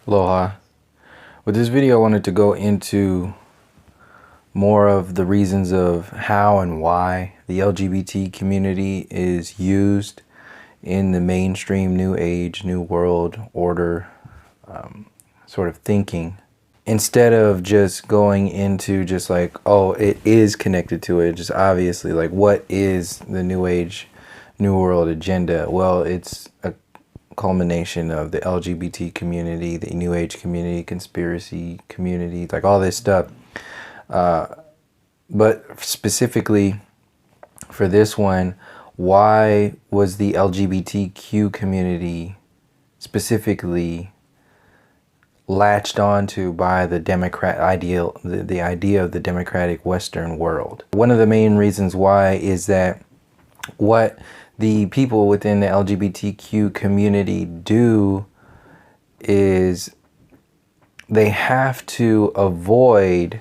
Aloha. With this video, I wanted to go into more of the reasons of how and why the LGBT community is used in the mainstream New Age, New World Order sort of thinking. Instead of just going into just like, oh, it is connected to it, just obviously like what is the New Age, New World agenda? Well, it's a culmination of the LGBT community, the New Age community, conspiracy community, like all this stuff. But specifically for this one, why was the LGBTQ community specifically latched onto by the Democrat ideal, the idea of the democratic Western world? One of the main reasons why is that what the people within the LGBTQ community do is they have to avoid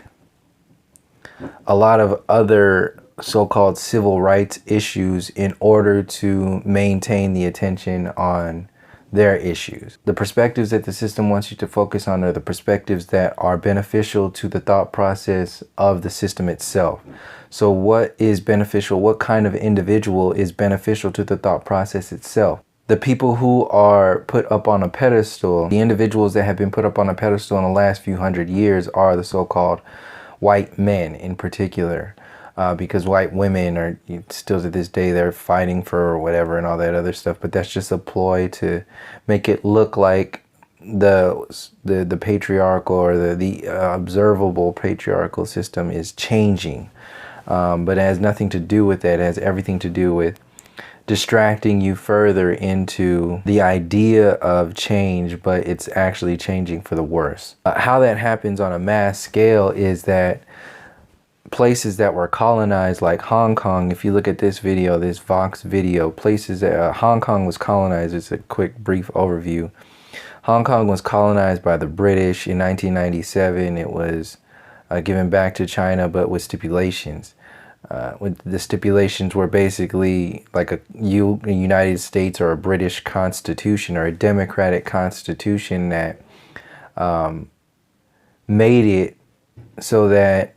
a lot of other so-called civil rights issues in order to maintain the attention on their issues. The perspectives that the system wants you to focus on are the perspectives that are beneficial to the thought process of the system itself. So what is beneficial? What kind of individual is beneficial to the thought process itself? The people who are put up on a pedestal, the individuals that have been put up on a pedestal in the last few hundred years are the so-called white men in particular. Because white women are still to this day, they're fighting for whatever and all that other stuff. But that's just a ploy to make it look like the patriarchal or the observable patriarchal system is changing. But it has nothing to do with that. It has everything to do with distracting you further into the idea of change, but it's actually changing for the worse. How that happens on a mass scale is that places that were colonized, like Hong Kong, if you look at this video, this Vox video, places that Hong Kong was colonized, it's a quick brief overview. Hong Kong was colonized by the British in 1997. It was given back to China, but with stipulations. With the stipulations were basically like a United States or a British constitution or a democratic constitution that made it so that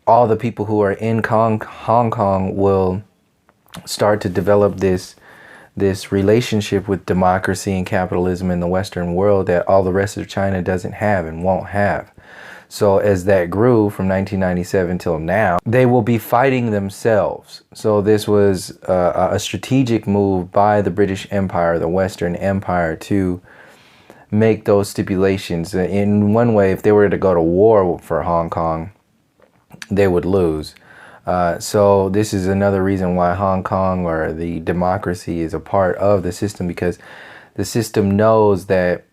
all the people who are in Hong Kong will start to develop this relationship with democracy and capitalism in the Western world that all the rest of China doesn't have and won't have. So as that grew from 1997 till now, they will be fighting themselves. So this was a strategic move by the British Empire, the Western Empire, to make those stipulations. In one way, if they were to go to war for Hong Kong, they would lose. So this is another reason why Hong Kong or the democracy is a part of the system, because the system knows that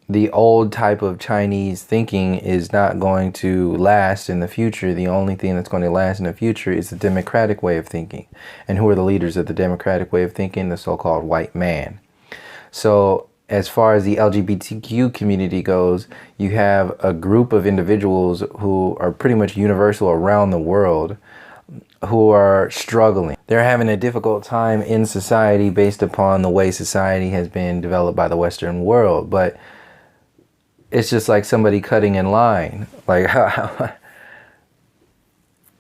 the old type of Chinese thinking is not going to last in the future. The only thing that's going to last in the future is the democratic way of thinking. And who are the leaders of the democratic way of thinking? The so-called white man. So as far as the LGBTQ community goes, you have a group of individuals who are pretty much universal around the world who are struggling. They're having a difficult time in society based upon the way society has been developed by the Western world. But it's just like somebody cutting in line. Like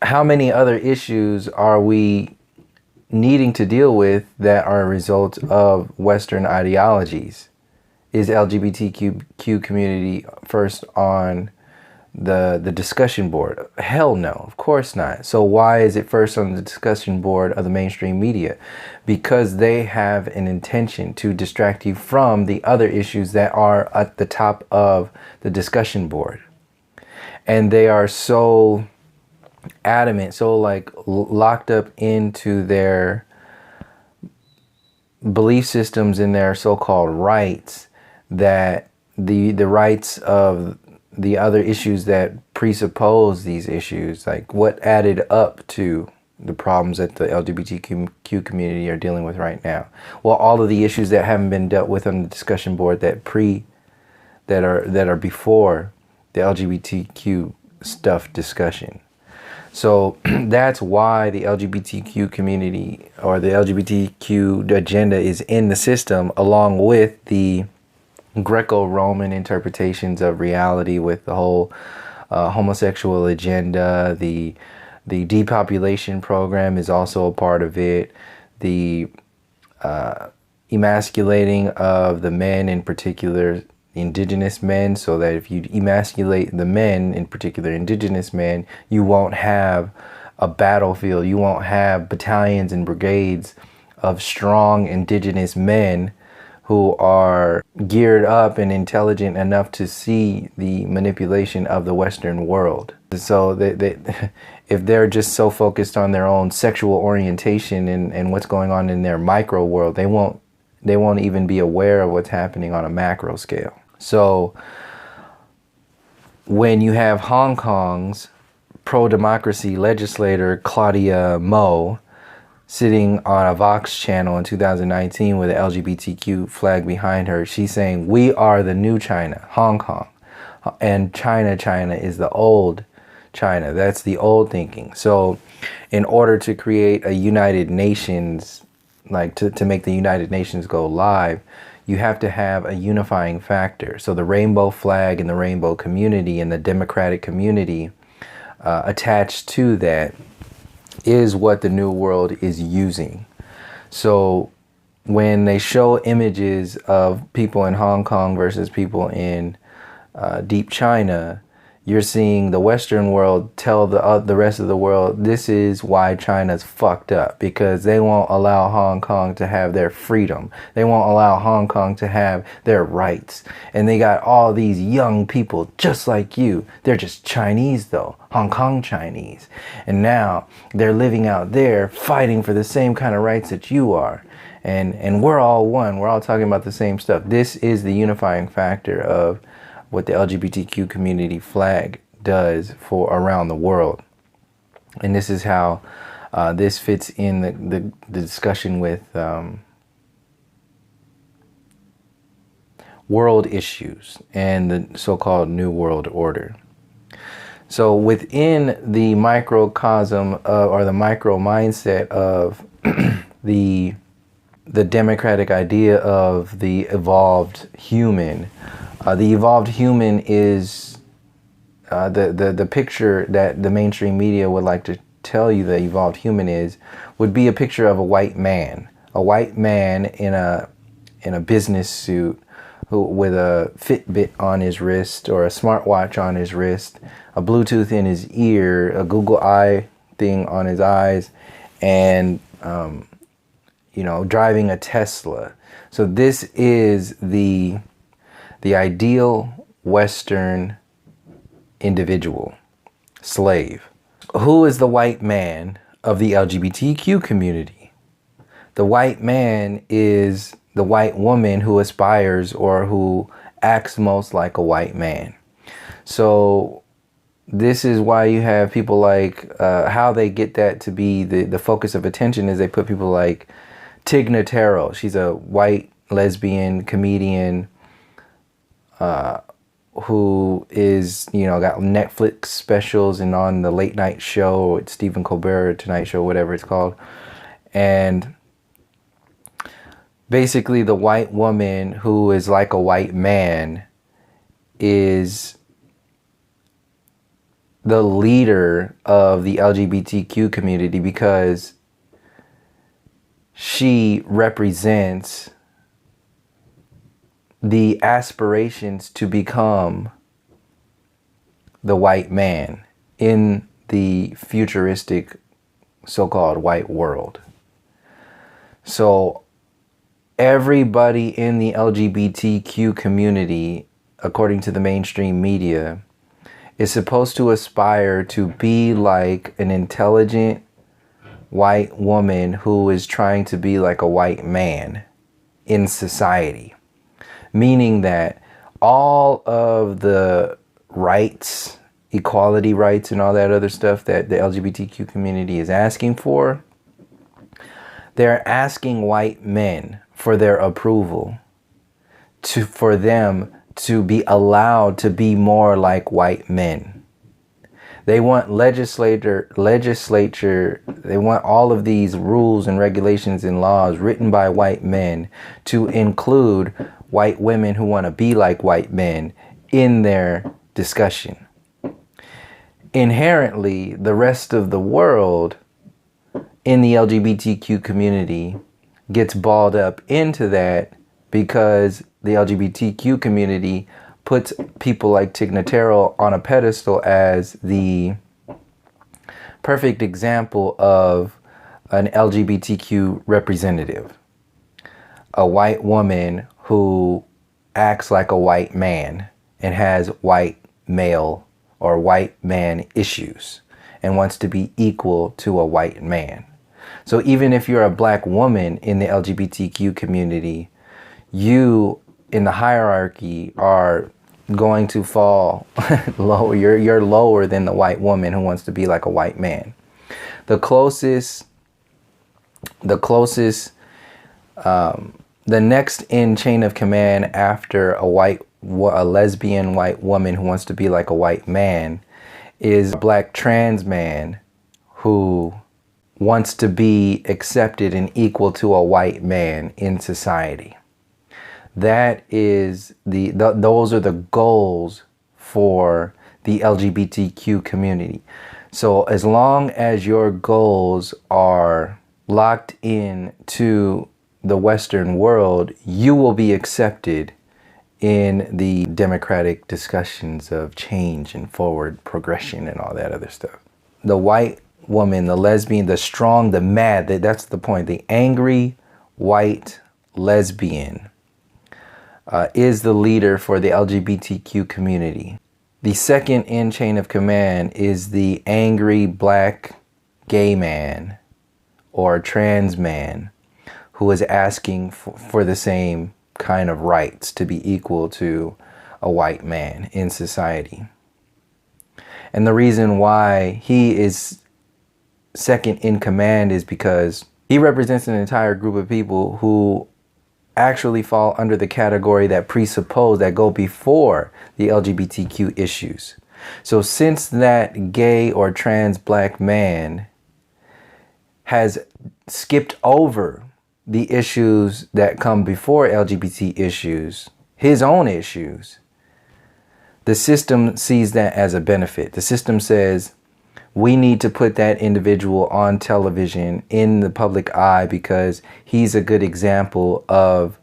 how many other issues are we needing to deal with that are a result of Western ideologies? Is LGBTQ community first on the discussion board? Hell no, of course not. So why is it first on the discussion board of the mainstream media? Because they have an intention to distract you from the other issues that are at the top of the discussion board. And they are so adamant, so like locked up into their belief systems and their so-called rights, that the rights of the other issues that presuppose these issues, like what added up to the problems that the LGBTQ community are dealing with right now. Well, all of the issues that haven't been dealt with on the discussion board that are before the LGBTQ stuff discussion. So that's why the LGBTQ community or the LGBTQ agenda is in the system, along with the Greco-Roman interpretations of reality with the whole homosexual agenda. The depopulation program is also a part of it. The emasculating of the men, in particular indigenous men, so that if you emasculate the men, in particular indigenous men, you won't have a battlefield. You won't have battalions and brigades of strong indigenous men who are geared up and intelligent enough to see the manipulation of the Western world. So if they're just so focused on their own sexual orientation and what's going on in their micro world, they won't even be aware of what's happening on a macro scale. So when you have Hong Kong's pro-democracy legislator Claudia Mo sitting on a Vox channel in 2019 with an LGBTQ flag behind her, she's saying, we are the new China, Hong Kong. And China is the old China. That's the old thinking. So in order to create a United Nations, like to make the United Nations go live, you have to have a unifying factor. So the rainbow flag and the rainbow community and the democratic community attached to that is what the New World is using. So when they show images of people in Hong Kong versus people in deep China, you're seeing the Western world tell the rest of the world, this is why China's fucked up, because they won't allow Hong Kong to have their freedom. They won't allow Hong Kong to have their rights. And they got all these young people just like you. They're just Chinese though, Hong Kong Chinese. And now they're living out there fighting for the same kind of rights that you are. And we're all one. We're all talking about the same stuff. This is the unifying factor of what the LGBTQ community flag does for around the world. And this is how this fits in the discussion with world issues and the so-called New World Order. So within the microcosm or the micro mindset of the democratic idea of the evolved human, the evolved human is the picture that the mainstream media would like to tell you the evolved human would be a picture of a white man in a business suit with a Fitbit on his wrist or a smartwatch on his wrist, a Bluetooth in his ear, a Google Eye thing on his eyes, and driving a Tesla. So this is the ideal Western individual, slave. Who is the white man of the LGBTQ community? The white man is the white woman who aspires or who acts most like a white man. So this is why you have people like, how they get that to be the focus of attention is they put people like Tig Notaro. She's a white lesbian comedian who is, got Netflix specials and on the late night show with Stephen Colbert, Tonight Show, whatever it's called. And basically the white woman who is like a white man is the leader of the LGBTQ community because she represents the aspirations to become the white man in the futuristic so-called white world. So everybody in the LGBTQ community, according to the mainstream media, is supposed to aspire to be like an intelligent white woman who is trying to be like a white man in society. Meaning that all of the rights, equality rights and all that other stuff that the LGBTQ community is asking for, they're asking white men for their approval, for them to be allowed to be more like white men. They want legislature, they want all of these rules and regulations and laws written by white men to include white women who want to be like white men in their discussion. Inherently, the rest of the world in the LGBTQ community gets balled up into that because the LGBTQ community puts people like Tig Notaro on a pedestal as the perfect example of an LGBTQ representative. A white woman who acts like a white man and has white male or white man issues and wants to be equal to a white man. So even if you're a black woman in the LGBTQ community, you in the hierarchy are going to fall lower. You're lower than the white woman who wants to be like a white man. The next in chain of command after a lesbian white woman who wants to be like a white man is a black trans man who wants to be accepted and equal to a white man in society. That is those are the goals for the LGBTQ community. So as long as your goals are locked in to the Western world, you will be accepted in the democratic discussions of change and forward progression and all that other stuff. The white woman, the lesbian, the strong, the mad, that's the point. The angry white lesbian is the leader for the LGBTQ community. The second in chain of command is the angry black gay man or trans man who is asking for the same kind of rights to be equal to a white man in society. And the reason why he is second in command is because he represents an entire group of people who actually fall under the category that presuppose, that go before the LGBTQ issues. So since that gay or trans black man has skipped over the issues that come before LGBT issues, his own issues, the system sees that as a benefit. The system says, we need to put that individual on television in the public eye because he's a good example of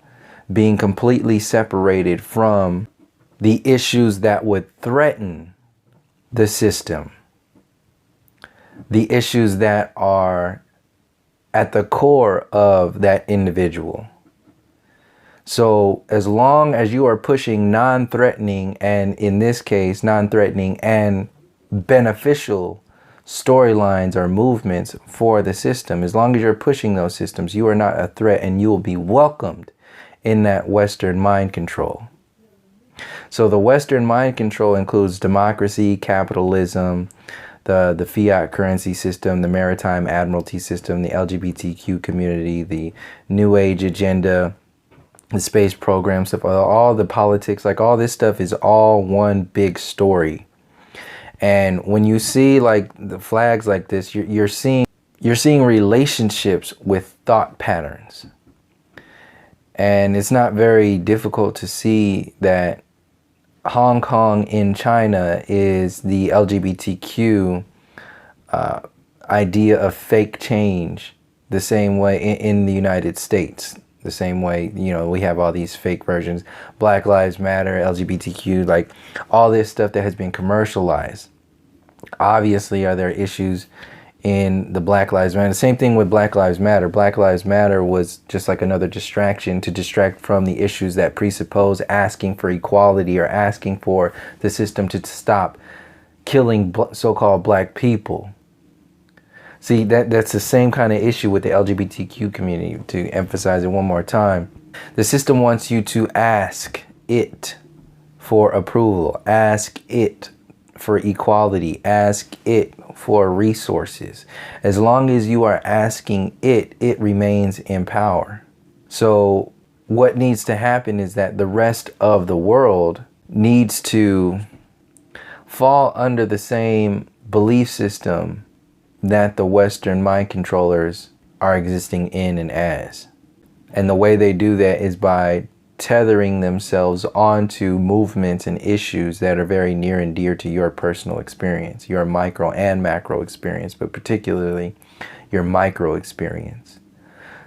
being completely separated from the issues that would threaten the system, the issues that are at the core of that individual. So as long as you are pushing non-threatening, and in this case, non-threatening and beneficial storylines or movements for the system, as long as you're pushing those systems, you are not a threat and you will be welcomed in that Western mind control. So the Western mind control includes democracy, capitalism, the fiat currency system, the maritime admiralty system, the LGBTQ community, the New Age agenda, the space program stuff, all the politics, like all this stuff is all one big story. And when you see like the flags like this, you're seeing relationships with thought patterns. And it's not very difficult to see that Hong Kong in China is the LGBTQ idea of fake change, the same way in the United States. The same way, you know, we have all these fake versions, Black Lives Matter, LGBTQ, like all this stuff that has been commercialized. Obviously, are there issues in the Black Lives Matter? The same thing with Black Lives Matter. Black Lives Matter was just like another distraction to distract from the issues that presuppose asking for equality or asking for the system to stop killing so-called black people. See, that's the same kind of issue with the LGBTQ community. To emphasize it one more time, the system wants you to ask it for approval, ask it for equality, ask it for resources. As long as you are asking it, it remains in power. So what needs to happen is that the rest of the world needs to fall under the same belief system that the Western mind controllers are existing in and as. And the way they do that is by tethering themselves onto movements and issues that are very near and dear to your personal experience, your micro and macro experience, but particularly your micro experience.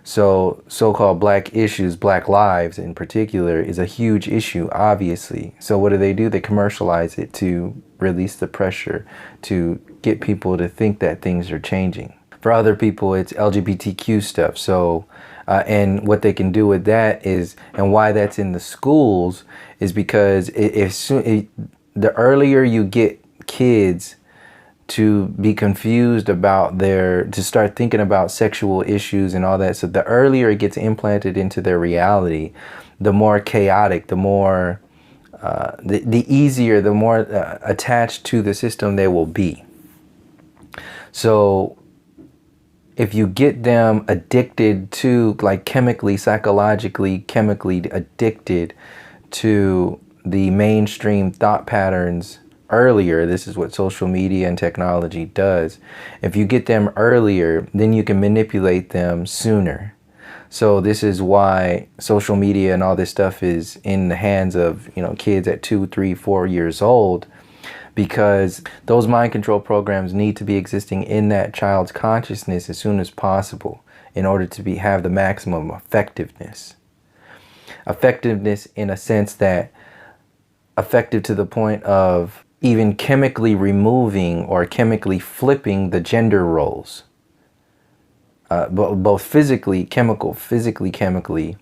So so-called black issues, black lives in particular, is a huge issue, obviously. So what do? They commercialize it to release the pressure, to get people to think that things are changing. For other people, it's LGBTQ stuff. So, and what they can do with that is, and why that's in the schools, is because the earlier you get kids to be confused about to start thinking about sexual issues and all that, so the earlier it gets implanted into their reality, the more chaotic, the more, the easier, the more attached to the system they will be. So if you get them addicted to, like chemically, psychologically, chemically addicted to the mainstream thought patterns earlier, this is what social media and technology does. If you get them earlier, then you can manipulate them sooner. So this is why social media and all this stuff is in the hands of, kids at 2, 3, 4 years old, because those mind control programs need to be existing in that child's consciousness as soon as possible in order to have the maximum effectiveness. Effectiveness in a sense that effective to the point of even chemically removing or chemically flipping the gender roles, both physically, chemically,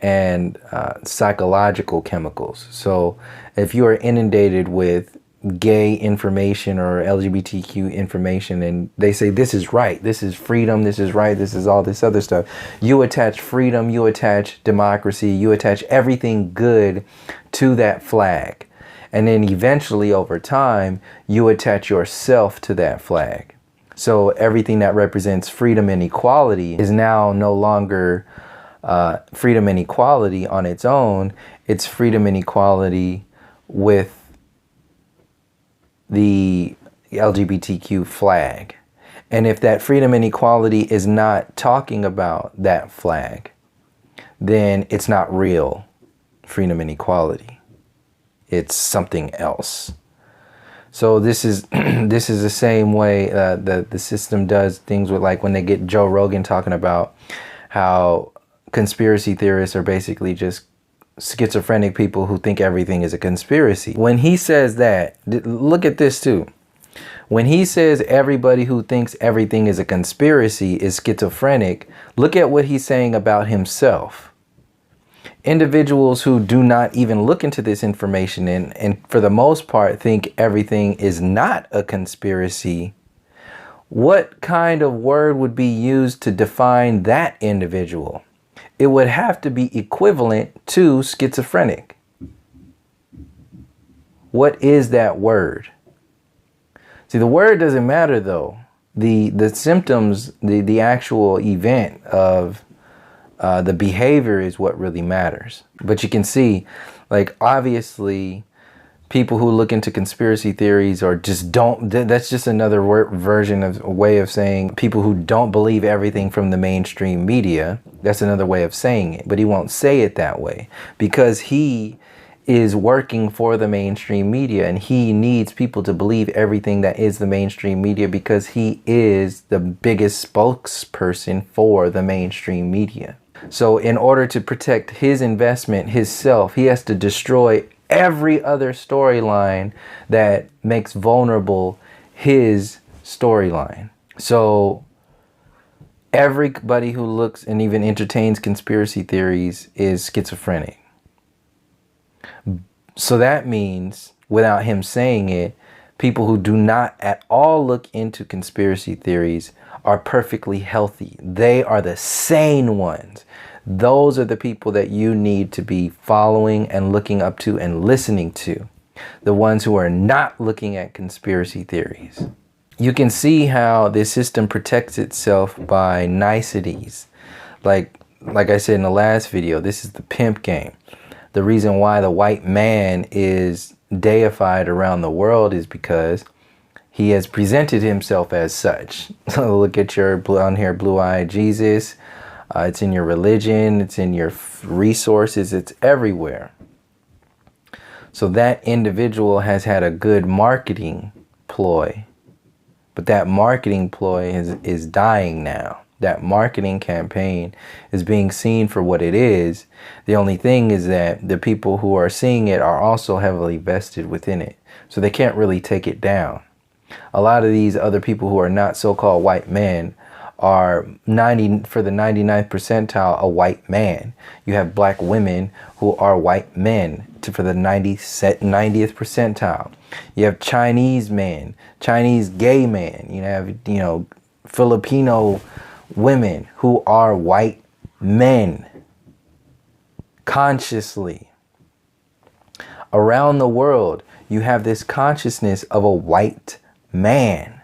and psychological chemicals. So if you are inundated with gay information or LGBTQ information, and they say this is right, this is freedom, this is right, this is all this other stuff, you attach freedom, you attach democracy, you attach everything good to that flag. And then eventually over time, you attach yourself to that flag. So everything that represents freedom and equality is now no longer freedom and equality on its own. It's freedom and equality with the LGBTQ flag. And if that freedom and equality is not talking about that flag, then it's not real freedom and equality. It's something else. So this is this is the same way the system does things with, like when they get Joe Rogan talking about how conspiracy theorists are basically just schizophrenic people who think everything is a conspiracy. When he says that, look at this too. When he says everybody who thinks everything is a conspiracy is schizophrenic, look at what he's saying about himself. Individuals who do not even look into this information and for the most part think everything is not a conspiracy, what kind of word would be used to define that individual? It would have to be equivalent to schizophrenic. What is that word? See, the word doesn't matter though. The symptoms, the actual event of the behavior is what really matters. But you can see, like, obviously people who look into conspiracy theories or just don't, that's just another version of a way of saying people who don't believe everything from the mainstream media. That's another way of saying it, but he won't say it that way because he is working for the mainstream media and he needs people to believe everything that is the mainstream media because he is the biggest spokesperson for the mainstream media. So in order to protect his investment, his self, he has to destroy every other storyline that makes vulnerable his storyline. So everybody who looks and even entertains conspiracy theories is schizophrenic. So that means, without him saying it, people who do not at all look into conspiracy theories are perfectly healthy. They are the sane ones. Those are the people that you need to be following and looking up to and listening to. The ones who are not looking at conspiracy theories. You can see how this system protects itself by niceties. Like I said in the last video, this is the pimp game. The reason why the white man is deified around the world is because he has presented himself as such. So look at your blonde hair, blue-eyed Jesus. It's in your religion. It's in your resources. It's everywhere. So that individual has had a good marketing ploy, but that marketing ploy is dying now. That marketing campaign is being seen for what it is. The only thing is that the people who are seeing it are also heavily vested within it. So they can't really take it down. A lot of these other people who are not so-called white men are for the 99th percentile a white man. You have black women who are white men for the 90th percentile. You have Chinese men, Chinese gay men. You have, Filipino women who are white men consciously. Around the world, you have this consciousness of a white man.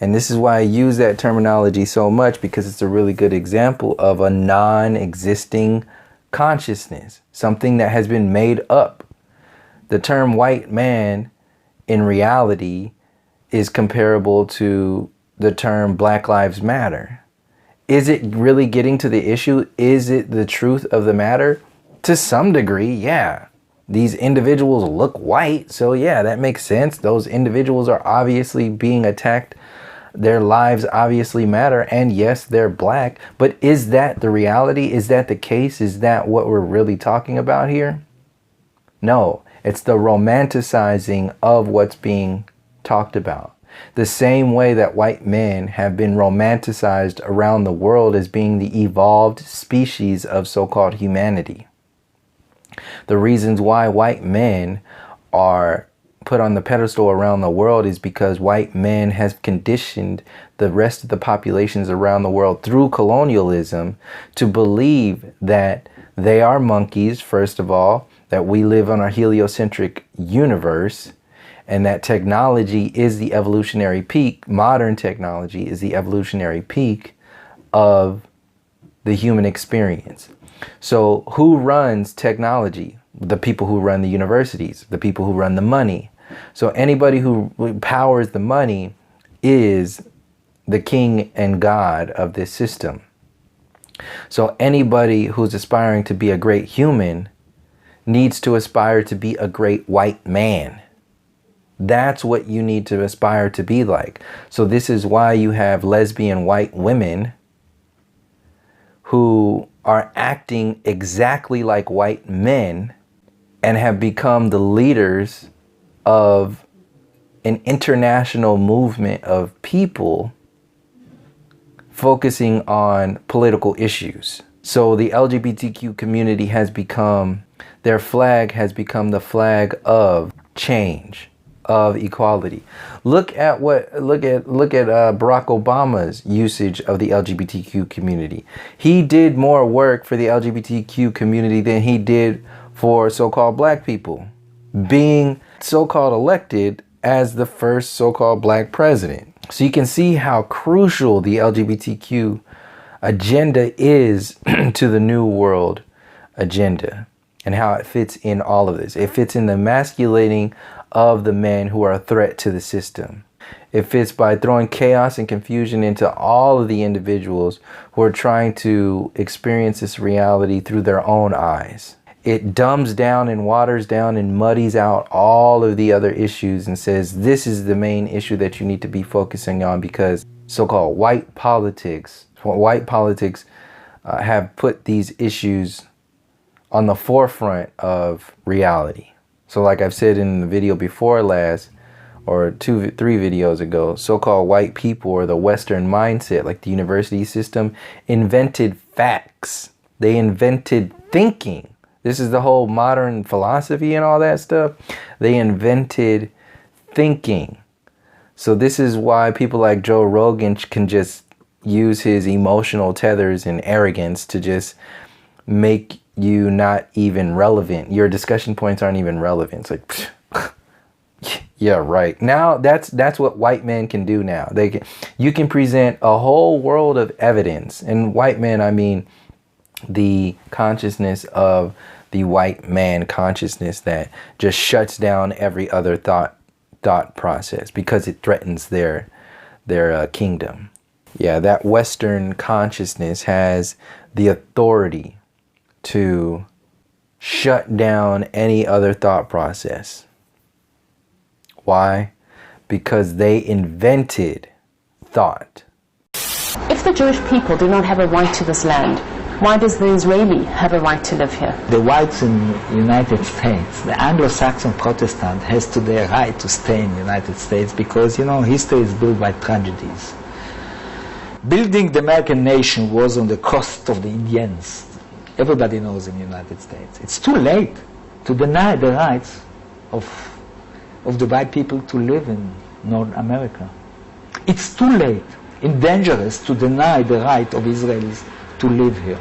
And this is why I use that terminology so much, because it's a really good example of a non-existing consciousness, something that has been made up. The term white man in reality is comparable to the term Black Lives Matter. Is it really getting to the issue? Is it the truth of the matter? To some degree, yeah. These individuals look white, so yeah, that makes sense. Those individuals are obviously being attacked. Their lives obviously matter, and yes, they're black. But is that the reality? Is that the case? Is that what we're really talking about here? No, it's the romanticizing of what's being talked about. The same way that white men have been romanticized around the world as being the evolved species of so-called humanity. The reasons why white men are put on the pedestal around the world is because white men have conditioned the rest of the populations around the world through colonialism to believe that they are monkeys, first of all, that we live on a heliocentric universe, and that technology is the evolutionary peak. Modern technology is the evolutionary peak of the human experience. So who runs technology? The people who run the universities, the people who run the money. So anybody who powers the money is the king and god of this system. So anybody who's aspiring to be a great human needs to aspire to be a great white man. That's what you need to aspire to be like. So this is why you have lesbian white women who are acting exactly like white men and have become the leaders of an international movement of people focusing on political issues. So the LGBTQ community has become, their flag has become the flag of change, of equality. Look at Barack Obama's usage of the LGBTQ community. He did more work for the LGBTQ community than he did for so-called black people, being so-called elected as the first so-called black president. So you can see how crucial the LGBTQ agenda is to the New World agenda and how it fits in all of this. It fits in the emasculating of the men who are a threat to the system. It fits by throwing chaos and confusion into all of the individuals who are trying to experience this reality through their own eyes. It dumbs down and waters down and muddies out all of the other issues and says this is the main issue that you need to be focusing on, because so-called white politics have put these issues on the forefront of reality. So like I've said in the video before last, or 3 videos ago, so-called white people, or the Western mindset, like the university system, invented facts. They invented thinking. This is the whole modern philosophy and all that stuff. They invented thinking. So this is why people like Joe Rogan can just use his emotional tethers and arrogance to just make you not even relevant. Your discussion points aren't even relevant. It's like, yeah, right. Now that's what white men can do now. You can present a whole world of evidence. And white men, I mean the consciousness of the white man consciousness that just shuts down every other thought process because it threatens their kingdom. Yeah, that Western consciousness has the authority to shut down any other thought process. Why? Because they invented thought. If the Jewish people do not have a right to this land, why does the Israeli have a right to live here? The whites in the United States, the Anglo-Saxon Protestant has today a right to stay in the United States because, history is built by tragedies. Building the American nation was on the cost of the Indians. Everybody knows in the United States. It's too late to deny the rights of the white people to live in North America. It's too late and dangerous to deny the right of Israelis to live here.